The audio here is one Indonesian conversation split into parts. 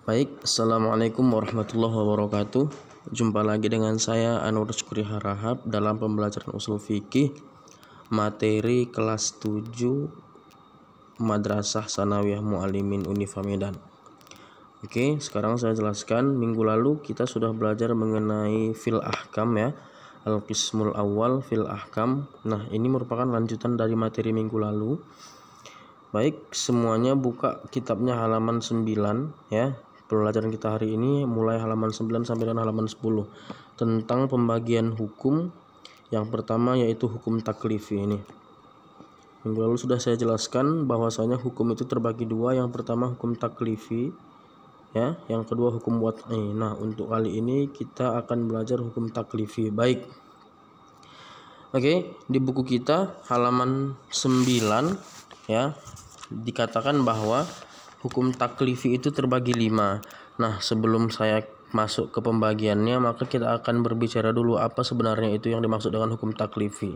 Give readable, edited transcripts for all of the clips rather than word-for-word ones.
Baik, Assalamualaikum warahmatullahi wabarakatuh. Jumpa lagi dengan saya Anwar Syukri Harahap dalam pembelajaran usul fikih materi kelas 7 Madrasah Sanawiyah Muallimin Unifa Medan. Oke, sekarang saya jelaskan. Minggu lalu kita sudah belajar mengenai fil ahkam ya, al-qismul awal fil ahkam. Nah, ini merupakan lanjutan dari materi minggu lalu. Baik, semuanya buka kitabnya halaman 9 ya. Pelajaran kita hari ini mulai halaman 9 sampai dengan halaman 10 tentang pembagian hukum. Yang pertama yaitu hukum taklifi ini. Minggu lalu sudah saya jelaskan bahwasanya hukum itu terbagi dua. Yang pertama hukum taklifi ya, yang kedua hukum wad'i. Nah, untuk kali ini kita akan belajar hukum taklifi. Baik. Oke, di buku kita halaman 9 ya, dikatakan bahwa hukum taklifi itu terbagi 5. Nah, sebelum saya masuk ke pembagiannya, maka kita akan berbicara dulu apa sebenarnya itu yang dimaksud dengan hukum taklifi.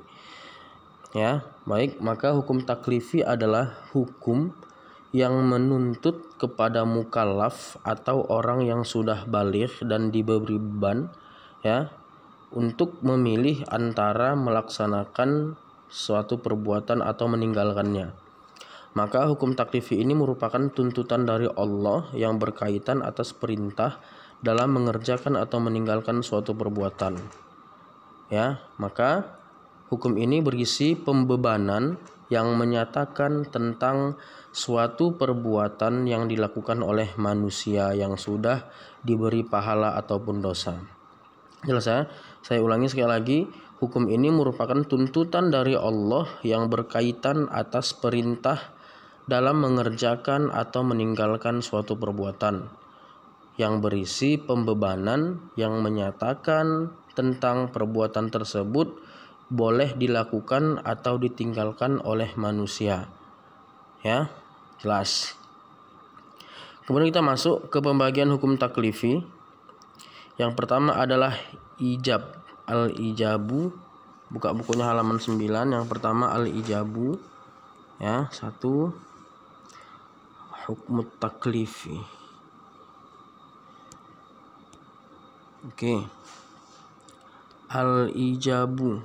Ya, baik, maka hukum taklifi adalah hukum yang menuntut kepada mukallaf atau orang yang sudah baligh dan diberi beban ya, untuk memilih antara melaksanakan suatu perbuatan atau meninggalkannya. Maka hukum taklifi ini merupakan tuntutan dari Allah yang berkaitan atas perintah dalam mengerjakan atau meninggalkan suatu perbuatan. Ya, maka hukum ini berisi pembebanan yang menyatakan tentang suatu perbuatan yang dilakukan oleh manusia yang sudah diberi pahala ataupun dosa. Jelas ya? Saya ulangi sekali lagi, hukum ini merupakan tuntutan dari Allah yang berkaitan atas perintah dalam mengerjakan atau meninggalkan suatu perbuatan yang berisi pembebanan yang menyatakan tentang perbuatan tersebut boleh dilakukan atau ditinggalkan oleh manusia. Ya, jelas. Kemudian kita masuk ke pembagian hukum taklifi. Yang pertama adalah ijab. Al-ijabu, buka bukunya halaman 9. Yang pertama al-ijabu. Ya, 1 hukum taklifi. Oke. Al-ijabu.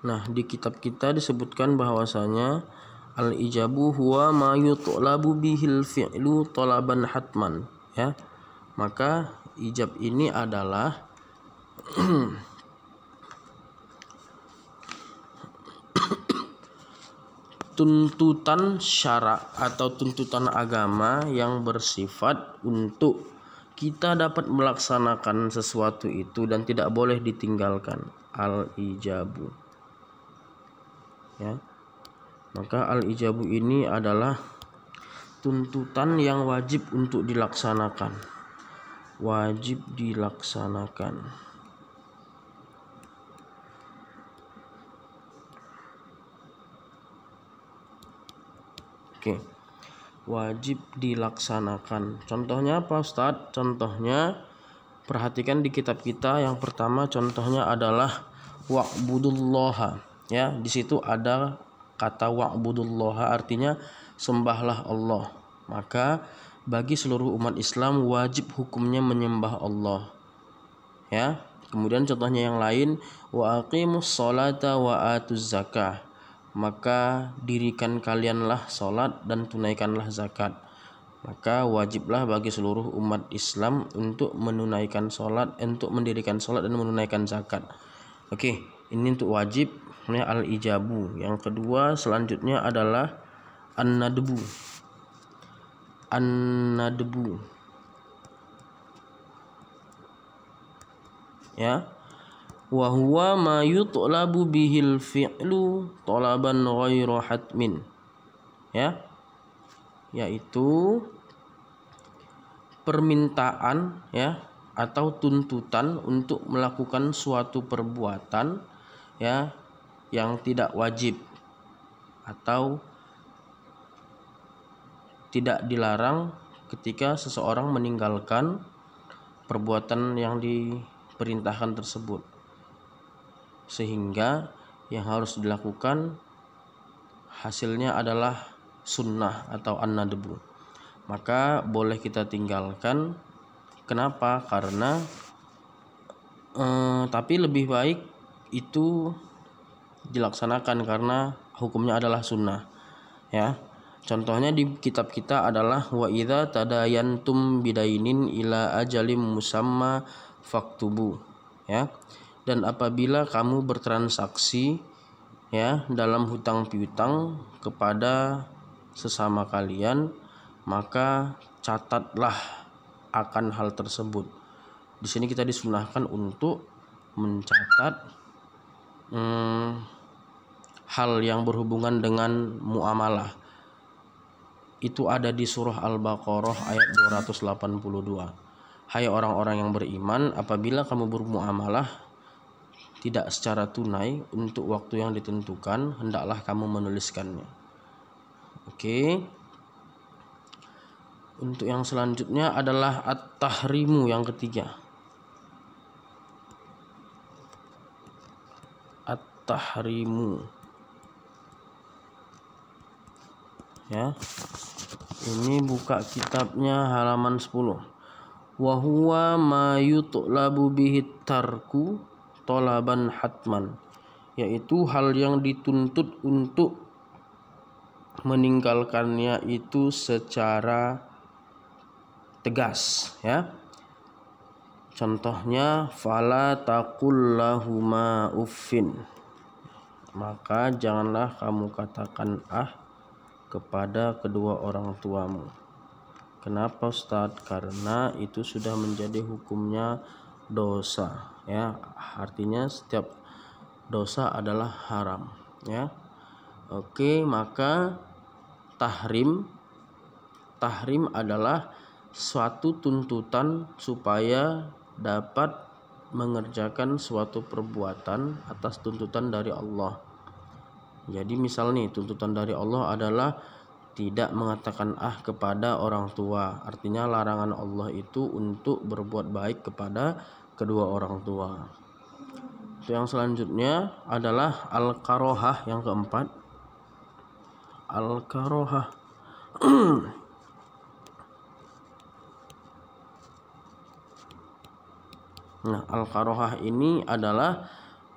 Nah, di kitab kita disebutkan bahwasanya al-ijabu huwa ma yutlabu bihil fi'lu talaban hatman ya. Maka ijab ini adalah tuntutan syara atau tuntutan agama yang bersifat untuk kita dapat melaksanakan sesuatu itu dan tidak boleh ditinggalkan. Al-ijabu ya. Maka al-ijabu ini adalah tuntutan yang wajib untuk dilaksanakan. Wajib dilaksanakan. Oke. Wajib dilaksanakan. Contohnya apa, Ustadz? Contohnya perhatikan di kitab kita. Yang pertama contohnya adalah wa'budullaha ya. Di situ ada kata wa'budullaha, artinya sembahlah Allah. Maka bagi seluruh umat Islam wajib hukumnya menyembah Allah. Ya. Kemudian contohnya yang lain, wa aqimus sholata wa atuz zakah. Maka dirikan kalianlah salat dan tunaikanlah zakat. Maka wajiblah bagi seluruh umat Islam untuk menunaikan salat, untuk mendirikan salat dan menunaikan zakat. Oke, ini untuk wajib, namanya al-ijabu. Yang kedua selanjutnya adalah an-nadbu. An-nadbu. Ya. Wa huwa ma yutlabu bihil fi'lu talaban ghairu hatmin. Ya. Yaitu permintaan ya atau tuntutan untuk melakukan suatu perbuatan ya yang tidak wajib atau tidak dilarang ketika seseorang meninggalkan perbuatan yang diperintahkan tersebut, sehingga yang harus dilakukan hasilnya adalah sunnah atau an-nadbu. maka boleh kita tinggalkan. Kenapa? Karena tapi lebih baik itu dilaksanakan karena hukumnya adalah sunnah, ya. Contohnya di kitab kita adalah wa idza tadayantum bidainin ila ajalim musamma faktubu, ya. Dan apabila kamu bertransaksi, ya, dalam hutang piutang kepada sesama kalian, maka catatlah akan hal tersebut. Di sini kita disunahkan untuk mencatat hal yang berhubungan dengan muamalah. Itu ada di surah Al-Baqarah ayat 282. Hai orang-orang yang beriman, apabila kamu bermuamalah tidak secara tunai untuk waktu yang ditentukan, hendaklah kamu menuliskannya. Oke. Untuk yang selanjutnya adalah at-tahrimu yang ketiga. At-tahrimu, ya. Ini buka kitabnya halaman 10. Wa huwa ma yutlabu bihi tarku tolaban hatman, yaitu hal yang dituntut untuk meninggalkannya itu secara tegas, ya. Contohnya fala taqul lahuma uffin, maka janganlah kamu katakan kepada kedua orang tuamu. Kenapa Ustadz? Karena itu sudah menjadi hukumnya dosa, ya. Artinya setiap dosa adalah haram, ya. Oke, maka tahrim adalah suatu tuntutan supaya dapat mengerjakan suatu perbuatan atas tuntutan dari Allah. Jadi misal nih, tuntutan dari Allah adalah tidak mengatakan kepada orang tua. Artinya larangan Allah itu untuk berbuat baik kepada kedua orang tua. Yang selanjutnya adalah al-karohah yang keempat. Al-karohah Nah, al-karohah ini adalah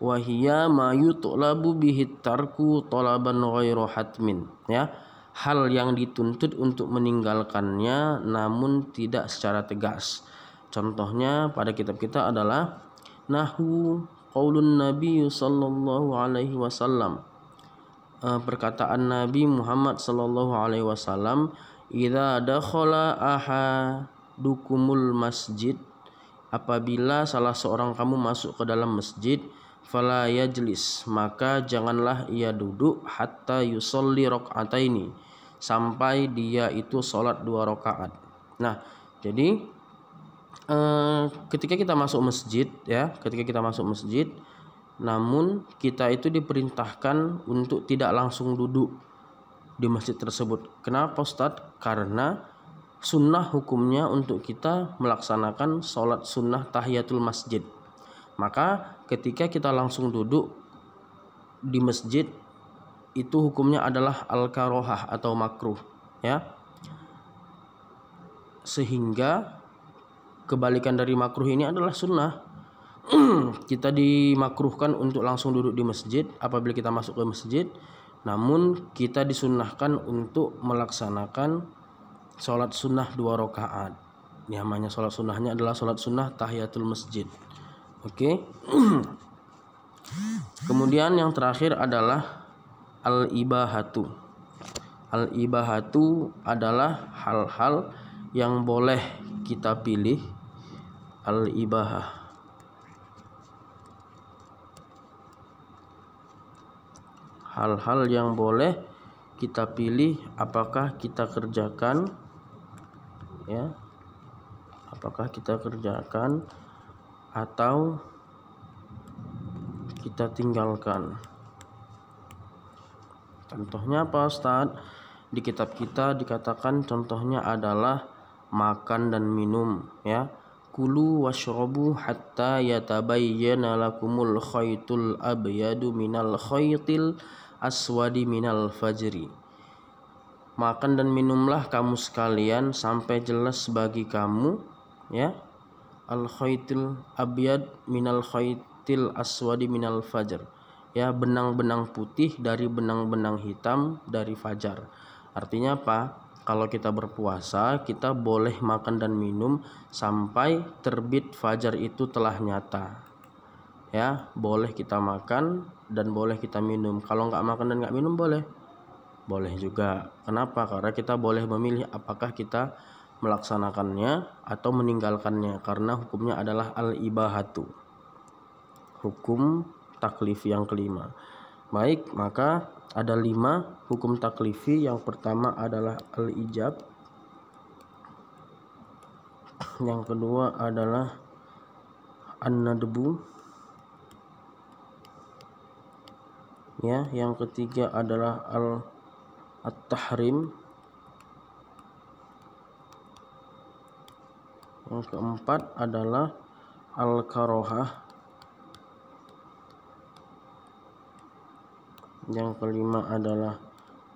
wahiyya ma yutlabu bihi tarku talaban ghairu hatmin, ya. Hal yang dituntut untuk meninggalkannya namun tidak secara tegas. Contohnya pada kitab kita adalah nahu qaulun Nabi sallallahu alaihi wasallam. Perkataan Nabi Muhammad sallallahu alaihi wasallam, idza dakhala ahadukumul masjid, apabila salah seorang kamu masuk ke dalam masjid, fala yajlis, maka janganlah ia duduk, hatta yusolli rakaataini, sampai dia itu sholat 2 rakaat. Nah, jadi ketika kita masuk masjid, ya, namun kita itu diperintahkan untuk tidak langsung duduk di masjid tersebut. Kenapa Ustadz? Karena sunnah hukumnya untuk kita melaksanakan sholat sunnah tahiyatul masjid. Maka ketika kita langsung duduk di masjid, itu hukumnya adalah al-karohah atau makruh, ya. Sehingga kebalikan dari makruh ini adalah sunnah. Kita dimakruhkan untuk langsung duduk di masjid apabila kita masuk ke masjid, namun kita disunnahkan untuk melaksanakan sholat sunnah 2 rakaat. Namanya sholat sunnahnya adalah sholat sunnah tahiyatul masjid. Oke. Kemudian yang terakhir adalah al-ibahatu. Al-ibahatu adalah hal-hal yang boleh kita pilih. Al-ibahah, hal-hal yang boleh kita pilih apakah kita kerjakan, ya, apakah kita kerjakan atau kita tinggalkan. Contohnya apa Ustadz? Di kitab kita dikatakan contohnya adalah makan dan minum, ya. Kulu washrabu hatta yatabayyana lakumul khaytul abyadu minal khaytil aswadi minal fajri. makan dan minumlah kamu sekalian sampai jelas bagi kamu, ya, al khaitil abyad minal khaitil aswadi minal fajar, ya, benang-benang putih dari benang-benang hitam dari fajar. Artinya apa? Kalau kita berpuasa, kita boleh makan dan minum sampai terbit fajar itu telah nyata, ya. Boleh kita makan dan boleh kita minum. Kalau nggak makan dan nggak minum boleh juga. Kenapa? Karena kita boleh memilih apakah kita melaksanakannya atau meninggalkannya, karena hukumnya adalah al-ibahatu, hukum taklifi yang kelima. Baik, maka ada 5 hukum taklifi. Yang pertama adalah al-ijab, yang kedua adalah an-nadbu, ya, yang ketiga adalah at-tahrim, yang keempat adalah al-karohah, yang kelima adalah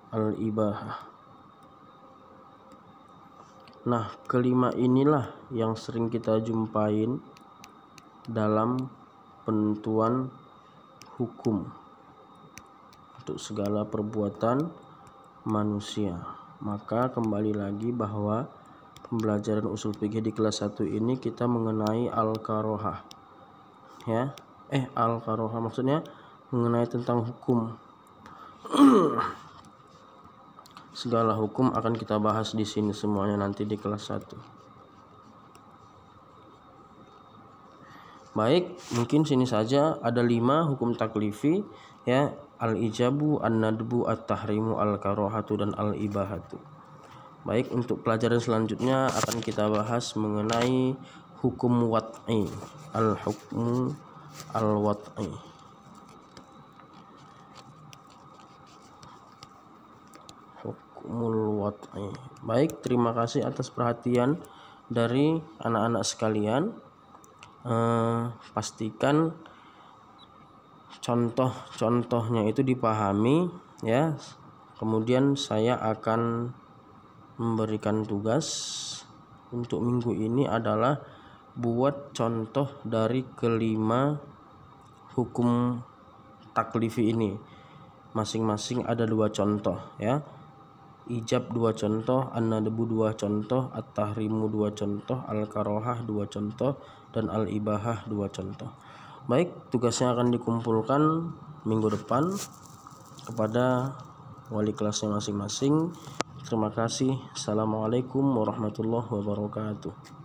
al-ibahah. Nah, kelima inilah yang sering kita jumpain dalam penentuan hukum untuk segala perbuatan manusia. Maka kembali lagi bahwa pembelajaran usul fikih di kelas 1 ini kita mengenai al-karohah, ya. Al-karohah maksudnya mengenai tentang hukum. Segala hukum akan kita bahas di sini semuanya nanti di kelas 1. Baik, mungkin sini saja ada 5 hukum taklifi, ya, al-ijabu, an-nadbu, at-tahrimu, al-karohatu, dan al-ibahatu. Baik, untuk pelajaran selanjutnya akan kita bahas mengenai hukum wat'i, al-hukmu al-wat'i. Hukmul wat'i. Baik, terima kasih atas perhatian dari anak-anak sekalian. Pastikan contoh-contohnya itu dipahami, ya. Kemudian saya akan memberikan tugas untuk minggu ini adalah buat contoh dari kelima hukum taklifi ini. Masing-masing ada 2 contoh, ya. Ijab 2 contoh, an-nadbu 2 contoh, at-tahrimu 2 contoh, al-karohah 2 contoh, dan al-ibahah 2 contoh. Baik, tugasnya akan dikumpulkan minggu depan kepada wali kelasnya masing-masing. Terima kasih. Assalamualaikum warahmatullahi wabarakatuh.